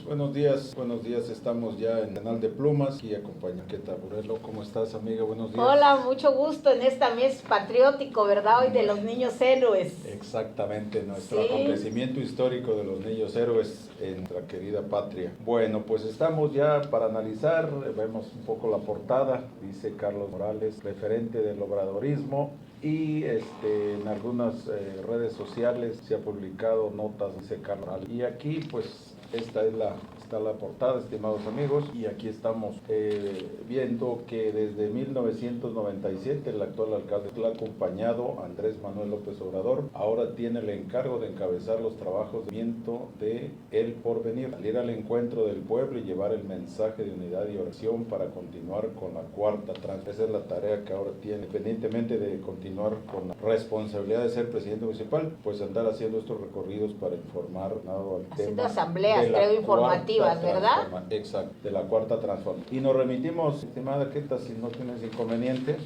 buenos días, estamos ya en el canal de Plumas y acompaña Queta Burelo. ¿Cómo estás, amiga? Buenos días. Hola, mucho gusto en este mes patriótico, ¿verdad? Hoy de los niños héroes. Exactamente, nuestro Sí. acontecimiento histórico de los niños héroes en nuestra querida patria. Bueno, pues estamos ya para analizar, vemos un poco la portada, dice Carlos Morales, referente del obradorismo. Y en algunas redes sociales se ha publicado notas, dice Carlos Morales. Y aquí pues esta es está la portada, estimados amigos, y aquí estamos viendo que desde 1997 el actual alcalde ha acompañado a Andrés Manuel López Obrador, ahora tiene el encargo de encabezar los trabajos de El Porvenir, salir al encuentro del pueblo y llevar el mensaje de unidad y oración para continuar con la cuarta transformación. Esa es la tarea que ahora tiene, independientemente de continuar con la responsabilidad de ser presidente municipal, pues andar haciendo estos recorridos para informar al Haciendo tema asambleas, creo, informativas, ¿verdad? Exacto, de la cuarta transformación. Y nos remitimos, estimada Queta, si no tienes inconveniente,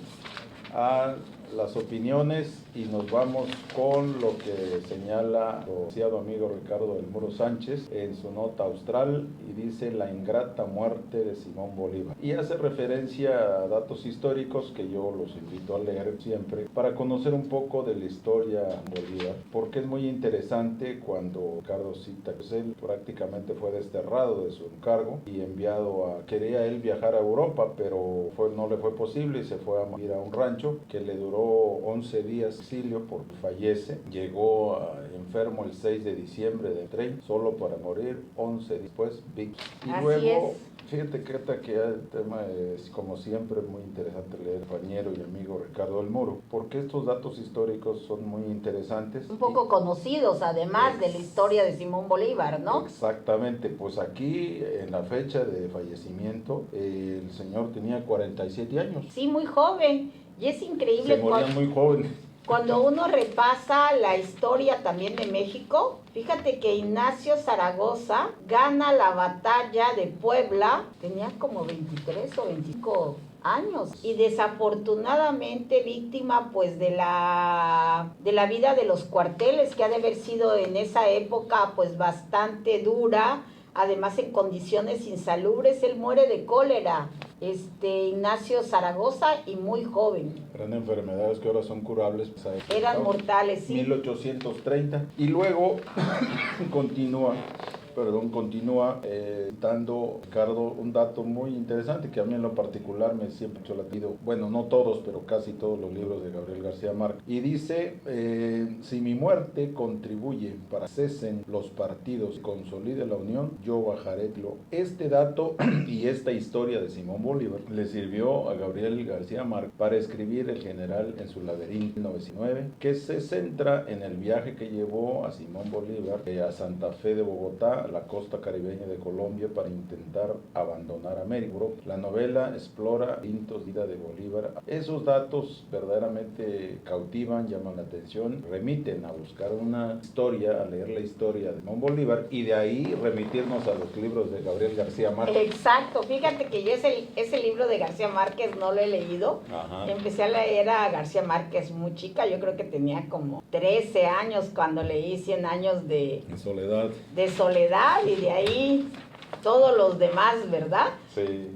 a las opiniones y nos vamos con lo que señala el apreciado amigo Ricardo del Muro Sánchez en su nota austral y dice la ingrata muerte de Simón Bolívar. Y hace referencia a datos históricos que yo los invito a leer siempre para conocer un poco de la historia de Bolívar, porque es muy interesante cuando Ricardo cita que él prácticamente fue desterrado de su encargo y quería él viajar a Europa, pero no le fue posible y se fue a ir a un rancho que le duró 11 días de exilio porque fallece. Llegó enfermo el 6 de diciembre del tren, solo para morir 11 días después, víctima. Y Así luego, es. fíjate que el tema es, como siempre, muy interesante leer compañero y amigo Ricardo del Muro, porque estos datos históricos son muy interesantes. Un poco conocidos, además de la historia de Simón Bolívar, ¿no? Exactamente, pues aquí en la fecha de fallecimiento, el señor tenía 47 años. Sí, muy joven. Y es increíble. Se morían muy jóvenes. Cuando uno repasa la historia también de México, fíjate que Ignacio Zaragoza gana la batalla de Puebla, tenía como 23 o 25 años y desafortunadamente víctima pues de la vida de los cuarteles, que ha de haber sido en esa época pues bastante dura, además en condiciones insalubres. Él muere de cólera, Ignacio Zaragoza, y muy joven. Eran enfermedades que ahora son curables. Eran mortales, sí. 1830. Y luego continúa dando Ricardo un dato muy interesante que a mí en lo particular me siempre he latido, bueno, no todos, pero casi todos los libros de Gabriel García Márquez. Y dice, si mi muerte contribuye para que cesen los partidos y consolide la unión, yo bajaré. Este dato y esta historia de Simón Bolívar le sirvió a Gabriel García Márquez para escribir El General en su laberinto 1909, que se centra en el viaje que llevó a Simón Bolívar a Santa Fe de Bogotá, a la costa caribeña de Colombia, para intentar abandonar América. La novela explora distintos días de Bolívar. Esos datos verdaderamente cautivan, llaman la atención, remiten a buscar una historia, a leer la historia de Simón Bolívar y de ahí remitirnos a los libros de Gabriel García Márquez. Exacto, fíjate que yo ese libro de García Márquez no lo he leído. Ajá. Empecé a leer a García Márquez muy chica, yo creo que tenía como 13 años cuando leí 100 años de soledad. Y de ahí todos los demás, ¿verdad? Sí.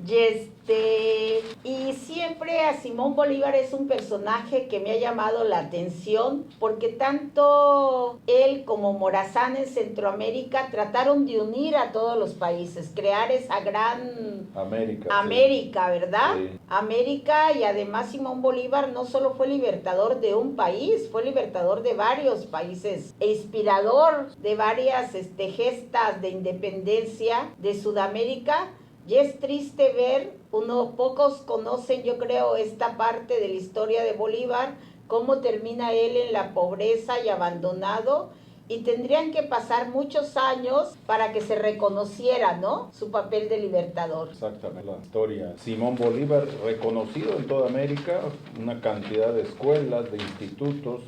Y siempre a Simón Bolívar es un personaje que me ha llamado la atención, porque tanto él como Morazán en Centroamérica trataron de unir a todos los países, crear esa gran América, sí. ¿Verdad? Sí. América, y además Simón Bolívar no solo fue libertador de un país, fue libertador de varios países e inspirador de varias gestas de independencia de Sudamérica. Y es triste ver, pocos conocen, yo creo, esta parte de la historia de Bolívar, cómo termina él en la pobreza y abandonado, y tendrían que pasar muchos años para que se reconociera, ¿no?, su papel de libertador. Exactamente, la historia. Simón Bolívar, reconocido en toda América, una cantidad de escuelas, de institutos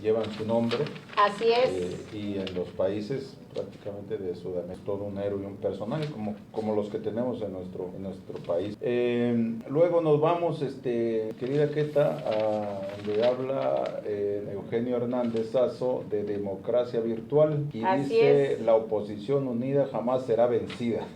llevan su nombre. Así es. Y en los países prácticamente de Sudamérica, todo un héroe y un personaje como los que tenemos en nuestro país. Luego nos vamos, querida Queta, a donde habla Eugenio Hernández Sazo de democracia virtual y Así dice: es. la oposición unida jamás será vencida.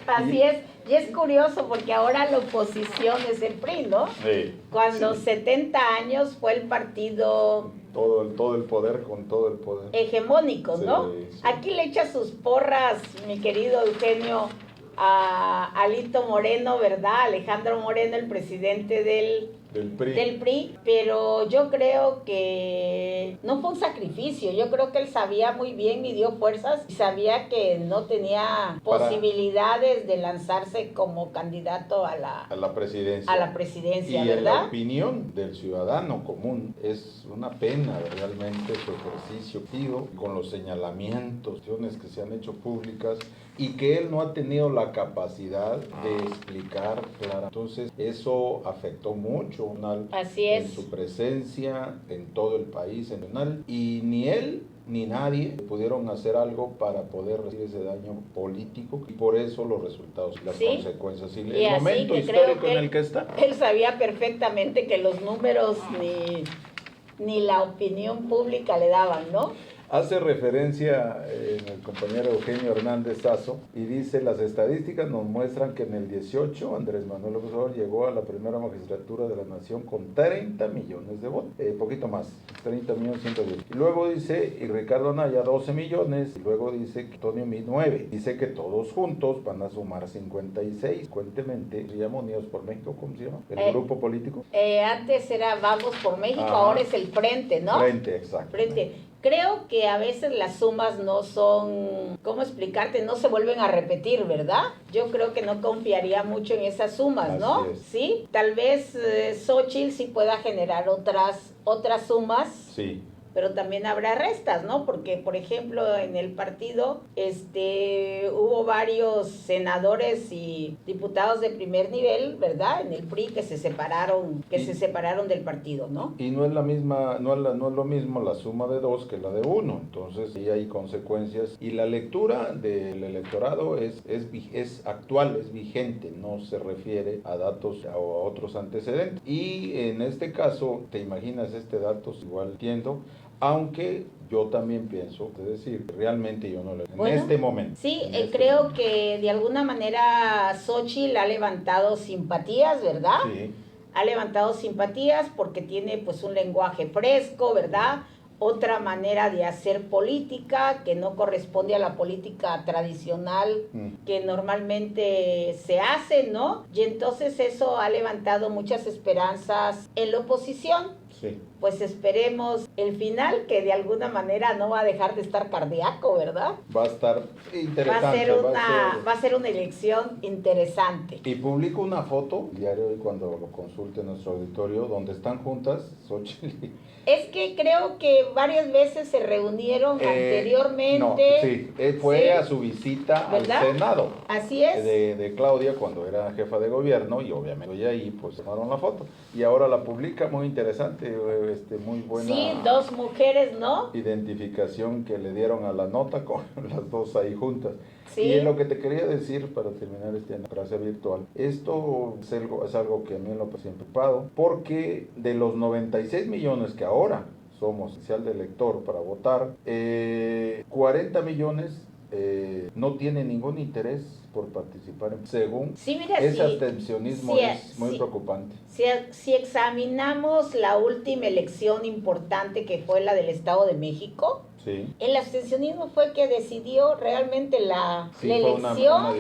Así es, y es curioso porque ahora la oposición es el PRI, ¿no? Sí, Cuando sí. 70 años fue el partido Todo el poder con todo el poder. hegemónico, ¿no? Sí, sí. Aquí le echa sus porras, mi querido Eugenio, a Alito Moreno, ¿verdad? Alejandro Moreno, el presidente del PRI, pero yo creo que no fue un sacrificio, yo creo que él sabía muy bien y dio fuerzas y sabía que no tenía posibilidades de lanzarse como candidato a la presidencia. Y ¿verdad? en la opinión del ciudadano común es una pena realmente su ejercicio con los señalamientos que se han hecho públicas y que él no ha tenido la capacidad de explicar claro. Entonces eso afectó mucho Así es. en su presencia en todo el país y ni él ni nadie pudieron hacer algo para poder recibir ese daño político y por eso los resultados y las consecuencias y el momento histórico en el que está. Él sabía perfectamente que los números ni la opinión pública le daban, ¿no? Hace referencia el compañero Eugenio Hernández Sazo y dice: las estadísticas nos muestran que en el 18 Andrés Manuel López Obrador llegó a la primera magistratura de la nación con 30 millones de votos, poquito más, 30 millones 110. Y luego dice, y Ricardo Anaya 12 millones, y luego dice que Antonio Mid 9. Dice que todos juntos van a sumar 56. Cuentemente, ¿se llama Unidos por México? ¿Cómo se llama? ¿El grupo político? Antes era Vamos por México, ahora es el Frente, ¿no? Frente, exacto. Frente. Creo que a veces las sumas no son, ¿cómo explicarte? No se vuelven a repetir, ¿verdad? Yo creo que no confiaría mucho en esas sumas, ¿no? Así es. Sí, tal vez Xóchitl sí pueda generar otras sumas. Sí. Pero también habrá restas, ¿no? Porque, por ejemplo, en el partido hubo varios senadores y diputados de primer nivel, ¿verdad? En el PRI que se separaron del partido, ¿no? Y no es la misma, no es lo mismo la suma de 2 que la de 1, entonces sí hay consecuencias. Y la lectura del electorado es actual, es vigente, no se refiere a datos o a otros antecedentes. Y en este caso, te imaginas dato, igual entiendo, aunque yo también pienso, es decir, realmente yo no le... En este momento. Sí, creo que de alguna manera Xóchitl ha levantado simpatías, ¿verdad? Sí. Ha levantado simpatías porque tiene pues un lenguaje fresco, ¿verdad? Otra manera de hacer política que no corresponde a la política tradicional que normalmente se hace, ¿no? Y entonces eso ha levantado muchas esperanzas en la oposición. Sí. Pues esperemos el final, que de alguna manera no va a dejar de estar cardíaco, ¿verdad? Va a estar interesante. Va a ser una elección interesante. Y publico una foto, diario hoy cuando lo consulte nuestro auditorio, donde están juntas Xóchitl y... Es que creo que varias veces se reunieron anteriormente. Fue a su visita, ¿verdad?, al Senado. Así es. De Claudia cuando era jefa de gobierno y obviamente ahí pues tomaron la foto. Y ahora la publica, muy interesante, muy buena. Sí, 2 mujeres, ¿no? Identificación que le dieron a la nota con las 2 ahí juntas. Sí. Y lo que te quería decir para terminar democracia virtual, esto es algo que a mí en lo siempre preocupado, porque de los 96 millones que ahora somos oficial de elector para votar, 40 millones no tienen ningún interés por participar, según ese abstencionismo es muy preocupante. Si examinamos la última elección importante que fue la del Estado de México, sí, el abstencionismo fue que decidió realmente la elección.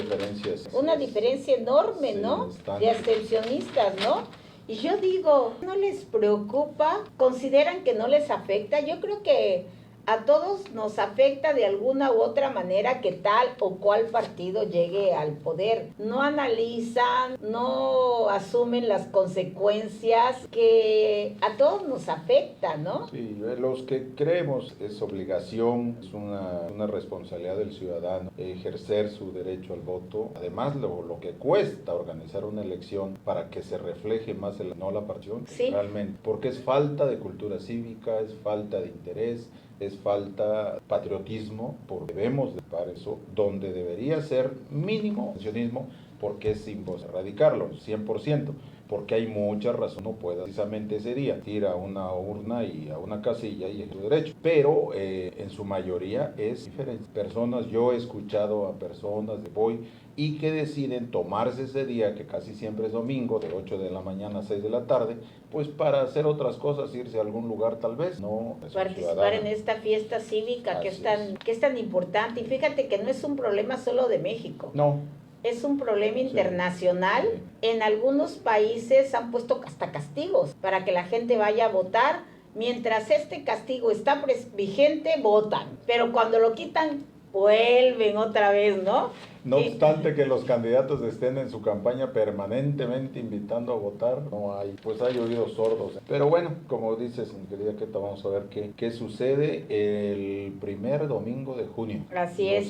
Una diferencia enorme, ¿no? Bastante. De abstencionistas, ¿no? Y yo digo, ¿no les preocupa? ¿Consideran que no les afecta? Yo creo que a todos nos afecta de alguna u otra manera que tal o cual partido llegue al poder. No analizan, no asumen las consecuencias que a todos nos afecta, ¿no? Sí, los que creemos es obligación, es una responsabilidad del ciudadano ejercer su derecho al voto. Además, lo que cuesta organizar una elección para que se refleje más no la participación, realmente, porque es falta de cultura cívica, es falta de interés, es falta de patriotismo, porque debemos de para eso, donde debería ser mínimo pensionismo, porque es imposible erradicarlo, 100%, porque hay muchas razones, no puede precisamente ese día ir a una urna y a una casilla y es su derecho, pero en su mayoría es diferente. Personas, yo he escuchado a personas de voy y que deciden tomarse ese día, que casi siempre es domingo, de 8 de la mañana a 6 de la tarde, pues para hacer otras cosas, irse a algún lugar tal vez, no participar en esta fiesta cívica que es tan importante. Y fíjate que no es un problema solo de México. No. Es un problema internacional. Sí. En algunos países han puesto hasta castigos para que la gente vaya a votar. Mientras este castigo está vigente, votan. Pero cuando lo quitan, vuelven otra vez, ¿no? No obstante que los candidatos estén en su campaña permanentemente invitando a votar, no hay, pues hay oídos sordos. Pero bueno, como dices, mi querida Keta, vamos a ver qué sucede el primer domingo de junio. Así es,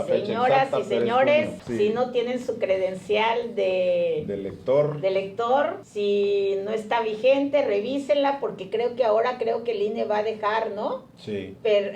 señoras y señores, sí. Si no tienen su credencial de lector, si no está vigente, revísenla, porque creo que el INE va a dejar, ¿no? Sí. Pero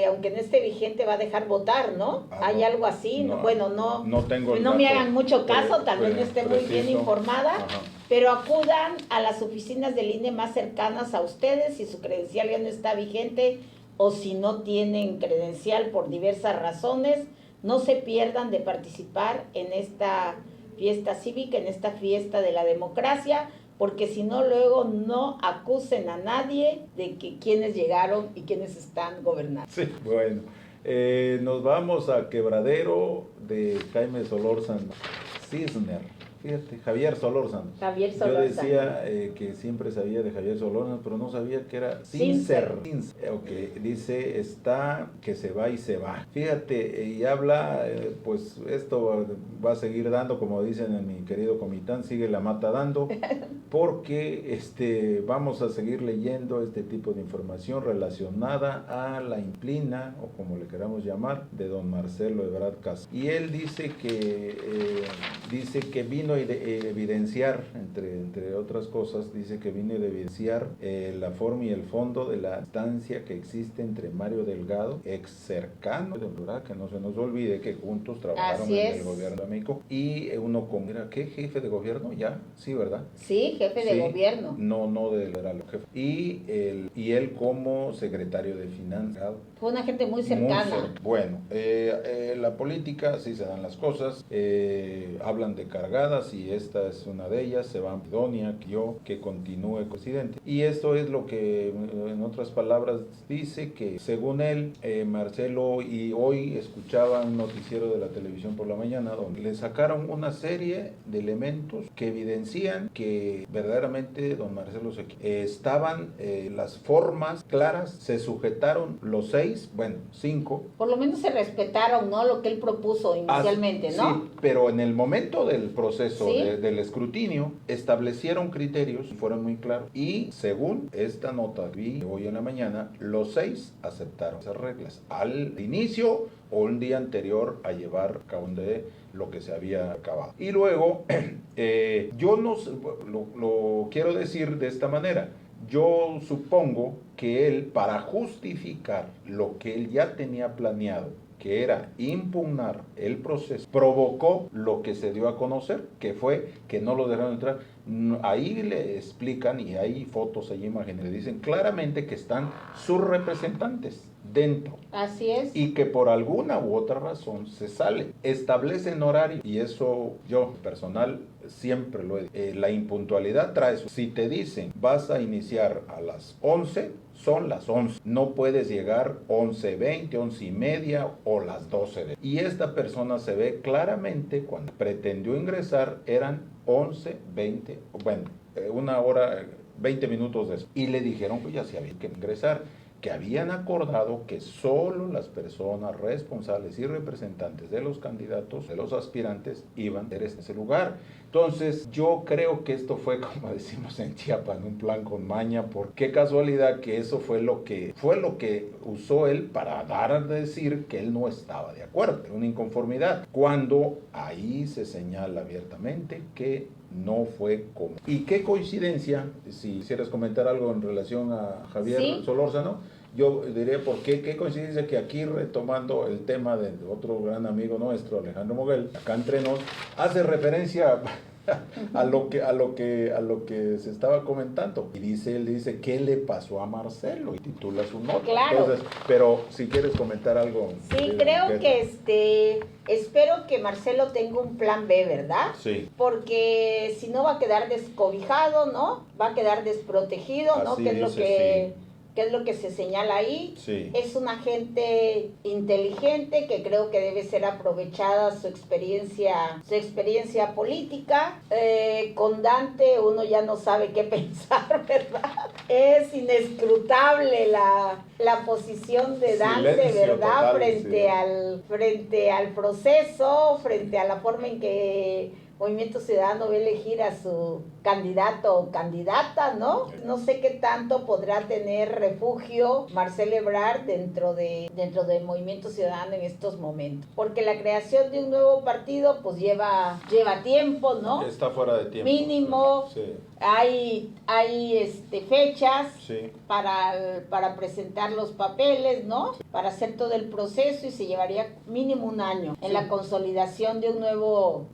aunque no esté vigente, va a dejar votar, ¿no? Hay algo así, no. Bueno, no tengo no me hagan mucho caso, tal vez no esté muy bien informada. Ajá. Pero acudan a las oficinas del INE más cercanas a ustedes si su credencial ya no está vigente o si no tienen credencial por diversas razones. No se pierdan de participar en esta fiesta cívica, en esta fiesta de la democracia, porque si no, luego no acusen a nadie de que quienes llegaron y quienes están gobernando. Sí, bueno. Nos vamos a Quebradero de Jaime Solórzano Cisner. Fíjate, Javier Solórzano. Yo decía que siempre sabía de Javier Solórzano, pero no sabía que era Sincer. Okay. Dice, está que se va y se va. Fíjate, y habla, pues esto va a seguir dando, como dicen en mi querido Comitán, sigue la mata dando, porque vamos a seguir leyendo este tipo de información relacionada a la implina, o como le queramos llamar, de don Marcelo Ebrard Castro. Y él dice que vino a evidenciar, entre otras cosas, dice que vino a evidenciar la forma y el fondo de la distancia que existe entre Mario Delgado, ex cercano, ¿verdad? Que no se nos olvide que juntos trabajaron en el gobierno de México, y uno como, ¿qué jefe de gobierno? Ya, sí, ¿verdad? Sí, jefe de gobierno. No era el jefe. Y él como secretario de Finanzas. Fue una gente muy cercana. Bueno, la política, así se dan las cosas, hablan de cargadas, y esta es una de ellas. Se va a Macedonia, que continúe presidente. Y esto es lo que, en otras palabras, dice que según él, Marcelo, y hoy escuchaba un noticiero de la televisión por la mañana, donde le sacaron una serie de elementos que evidencian que verdaderamente don Marcelo estaban las formas claras, se sujetaron los 5. Por lo menos se respetaron, ¿no? Lo que él propuso inicialmente, ¿no? Sí, pero en el momento del proceso del escrutinio, establecieron criterios y fueron muy claros. Y según esta nota vi hoy en la mañana, los 6 aceptaron esas reglas al inicio o un día anterior a llevar a cabo de lo que se había acabado. Y luego, yo no lo quiero decir de esta manera. Yo supongo que él, para justificar lo que él ya tenía planeado, que era impugnar el proceso, provocó lo que se dio a conocer, que fue que no lo dejaron entrar. Ahí le explican, y hay fotos, hay imágenes, le dicen claramente que están sus representantes dentro. Así es. Y que por alguna u otra razón se sale. Establecen horario, y eso yo personal siempre lo he dicho. La impuntualidad trae eso. Si te dicen vas a iniciar a las 11, son las 11. No puedes llegar 11:20, 11:30 o las 12. Y esta persona se ve claramente cuando pretendió ingresar, eran 11:20, bueno, una hora, 20 minutos después. Y le dijeron que ya se había que ingresar, que habían acordado que solo las personas responsables y representantes de los candidatos, de los aspirantes, iban a ese lugar. Entonces, yo creo que esto fue, como decimos en Chiapas, un plan con maña, por qué casualidad que eso fue lo que usó él para dar a decir que él no estaba de acuerdo, una inconformidad, cuando ahí se señala abiertamente que no fue como. Y qué coincidencia, si quisieras comentar algo en relación a Javier Solórzano, yo diré, ¿por qué? ¿Qué coincidencia que aquí, retomando el tema de otro gran amigo nuestro, Alejandro Moguel, acá entre nos, hace referencia a lo que se estaba comentando. Y él dice, ¿qué le pasó a Marcelo? Y titula su nota. Claro. Entonces, pero si quieres comentar algo. Sí, creo que espero que Marcelo tenga un plan B, ¿verdad? Sí. Porque si no va a quedar descobijado, ¿no? Va a quedar desprotegido, ¿no? Así Que es lo dice, que... ¿Qué es lo que se señala ahí? Sí. Es una gente inteligente que creo que debe ser aprovechada su experiencia política. Con Dante uno ya no sabe qué pensar, ¿verdad? Es inescrutable la posición de Dante, Silencio ¿verdad? total, Frente al proceso, frente a la forma en que Movimiento Ciudadano va a elegir a su candidato o candidata, ¿no? No sé qué tanto podrá tener refugio Marcelo Ebrard dentro de Movimiento Ciudadano en estos momentos. Porque la creación de un nuevo partido pues lleva tiempo, ¿no? Está fuera de tiempo. Mínimo. Sí. Hay fechas Sí. para presentar los papeles, ¿no? Sí. Para hacer todo el proceso y se llevaría mínimo un año en la consolidación de un nuevo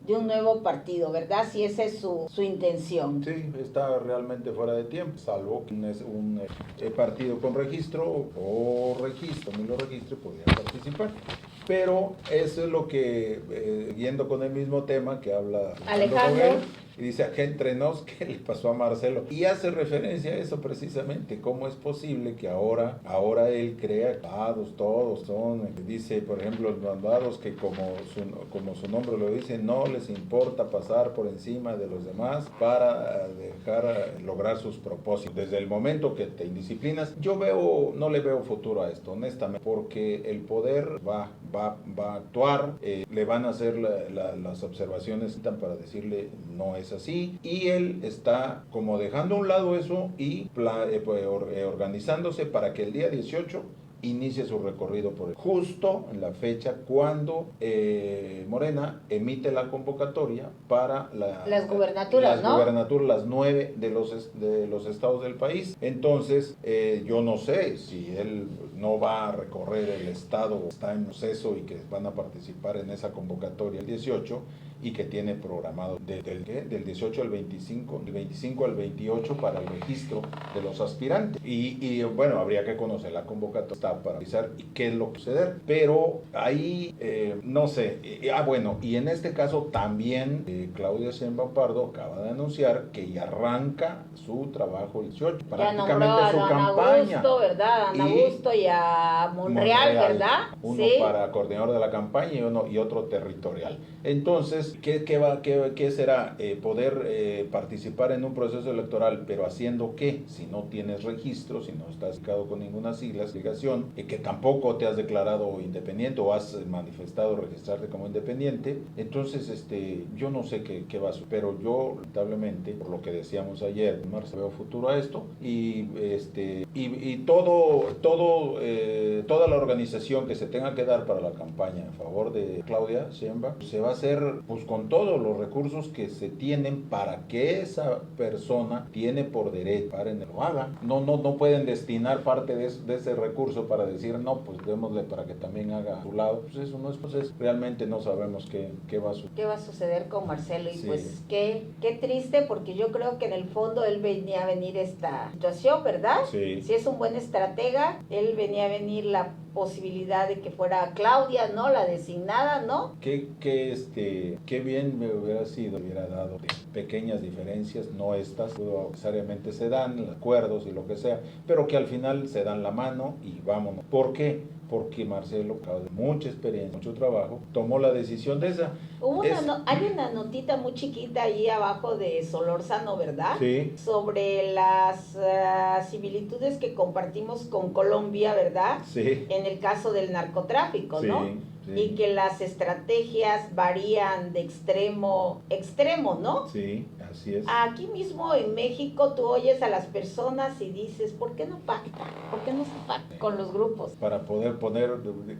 partido, ¿verdad? Si esa es su intención. Sí, está realmente fuera de tiempo, salvo que es un partido con registro o registro, ni lo registre, podría participar. Pero eso es lo que, yendo con el mismo tema que habla Alejandro, y dice, acá entre nos, ¿qué le pasó a Marcelo? Y hace referencia a eso precisamente, cómo es posible que ahora él crea todos son, dice, por ejemplo, los mandados que como su nombre lo dice, no les importa pasar por encima de los demás para lograr sus propósitos. Desde el momento que te indisciplinas, no le veo futuro a esto, honestamente, porque el poder va a actuar, le van a hacer las observaciones para decirle no es así, y él está como dejando a un lado eso y organizándose para que el día 18 inicie su recorrido por justo en la fecha cuando Morena emite la convocatoria para las gubernaturas, ¿no? Las gubernaturas, las 9 de los estados del país. Entonces, yo no sé si él no va a recorrer el estado, está en proceso y que van a participar en esa convocatoria el 18 y que tiene programado del 18 al 25, del 25 al 28 para el registro de los aspirantes. Y bueno, habría que conocer la convocatoria para avisar y qué es lo que suceder. Pero ahí, no sé. Bueno, y en este caso también Claudia Sheinbaum Pardo acaba de anunciar que ya arranca su trabajo el 18, prácticamente su campaña. Augusto, ¿verdad? Ana Augusto y a Monreal, ¿verdad? Uno sí, para coordinador de la campaña y otro territorial. Entonces, ¿qué será? Poder participar en un proceso electoral, pero ¿haciendo qué? Si no tienes registro, si no estás ubicado con ninguna sigla, que tampoco te has declarado independiente o has manifestado registrarte como independiente, entonces yo no sé qué va a suceder, pero yo lamentablemente, por lo que decíamos ayer, Marcelo, veo futuro a esto y toda la organización que se tenga que dar para la campaña en favor de Claudia Sheinbaum se va a hacer pues con todos los recursos que se tienen para que esa persona tiene por derecho para que lo haga. No pueden destinar parte de ese recurso para decir no, pues démosle para que también haga a su lado. Pues eso no es, pues realmente no sabemos qué va a suceder. ¿Qué va a suceder con Marcelo? Y sí, pues qué triste, porque yo creo que en el fondo él venía a venir esta situación, ¿verdad? Sí. Si es un buen estratega, él venía a venir la posibilidad de que fuera Claudia, ¿no? La designada, ¿no? Qué bien me hubiera sido, hubiera dado pequeñas diferencias, no estas, necesariamente se dan acuerdos y lo que sea, pero que al final se dan la mano y vámonos. ¿Por qué? Porque Marcelo, de mucha experiencia, mucho trabajo, tomó la decisión de esa. Hay una notita muy chiquita ahí abajo de Solórzano, ¿verdad? Sí. Sobre las similitudes que compartimos con Colombia, ¿verdad? Sí. En el caso del narcotráfico, sí. ¿no? Sí. Y que las estrategias varían de extremo a extremo, ¿no? Sí, así es. Aquí mismo en México tú oyes a las personas y dices, ¿por qué no pacta? ¿Por qué no se pacta con los grupos? Para poder poner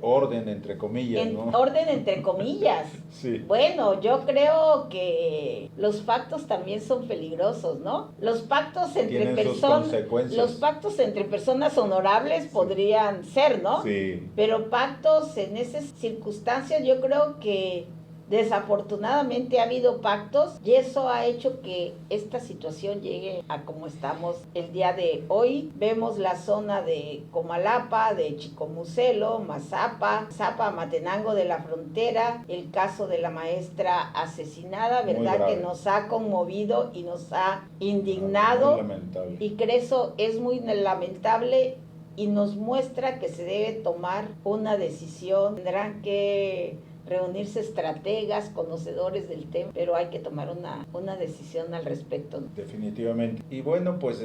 orden, entre comillas, ¿no? Orden entre comillas. Sí. Bueno, yo creo que los pactos también son peligrosos, ¿no? Los pactos entre Tienen sus personas, consecuencias. los pactos entre personas honorables podrían ser, ¿no? Sí. Pero pactos en esas circunstancias yo creo que desafortunadamente ha habido pactos y eso ha hecho que esta situación llegue a como estamos el día de hoy. Vemos la zona de Comalapa, de Chicomucelo, Mazapa, Matenango de la Frontera, el caso de la maestra asesinada, ¿verdad? Que nos ha conmovido y nos ha indignado. Muy lamentable. Y que eso es muy lamentable y nos muestra que se debe tomar una decisión. Tendrán que reunirse estrategas, conocedores del tema, pero hay que tomar una decisión al respecto, ¿no? Definitivamente. Y bueno, pues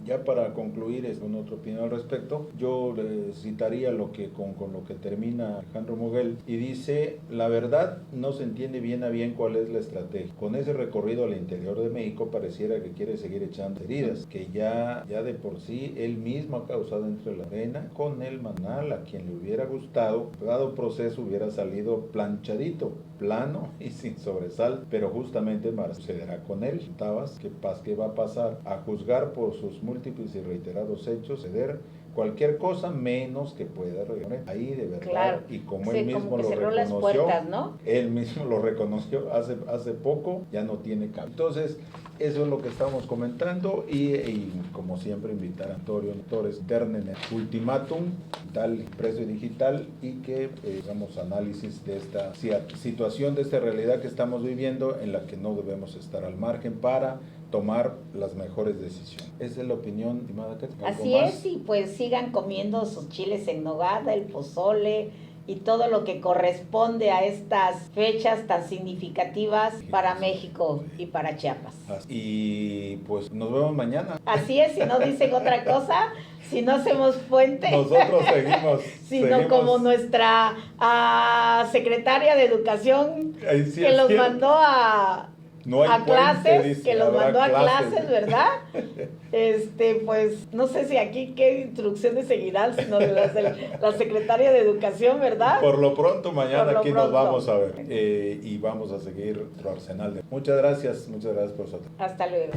ya para concluir con otra opinión al respecto, yo citaría lo que con lo que termina Alejandro Muguel y dice: la verdad no se entiende bien a bien cuál es la estrategia. Con ese recorrido al interior de México pareciera que quiere seguir echando heridas, que ya de por sí él mismo ha causado entre la arena. Con el Manal, a quien le hubiera gustado, dado proceso, hubiera salido planchadito, plano y sin sobresal, pero justamente más sucederá con él. Tabas, ¿qué va a pasar? A juzgar por sus múltiples y reiterados hechos, ceder cualquier cosa menos que pueda regalar ahí de verdad. Claro. Y como sí, él mismo como que lo cerró reconoció, las puertas, ¿no? Él mismo lo reconoció hace poco, ya no tiene cambio. Entonces, eso es lo que estamos comentando y como siempre invitar a Antonio Torres Ternen Ultimátum, tal precio digital y que hagamos análisis de esta situación, de esta realidad que estamos viviendo en la que no debemos estar al margen para tomar las mejores decisiones. Esa es la opinión, estimada Katy. Así es, y pues sigan comiendo sus chiles en nogada, el pozole y todo lo que corresponde a estas fechas tan significativas para México y para Chiapas. Y pues nos vemos mañana. Así es, si no dicen otra cosa, si no hacemos puente. Nosotros seguimos. Sino como nuestra secretaria de Educación sí, que los mandó a clases, dice, que los mandó a clases, ¿verdad? Pues no sé si aquí qué instrucciones seguirán, sino de la secretaria de Educación, ¿verdad? Por lo pronto, mañana aquí pronto. nos vamos a ver y vamos a seguir nuestro arsenal. Muchas gracias por su atención. Hasta luego.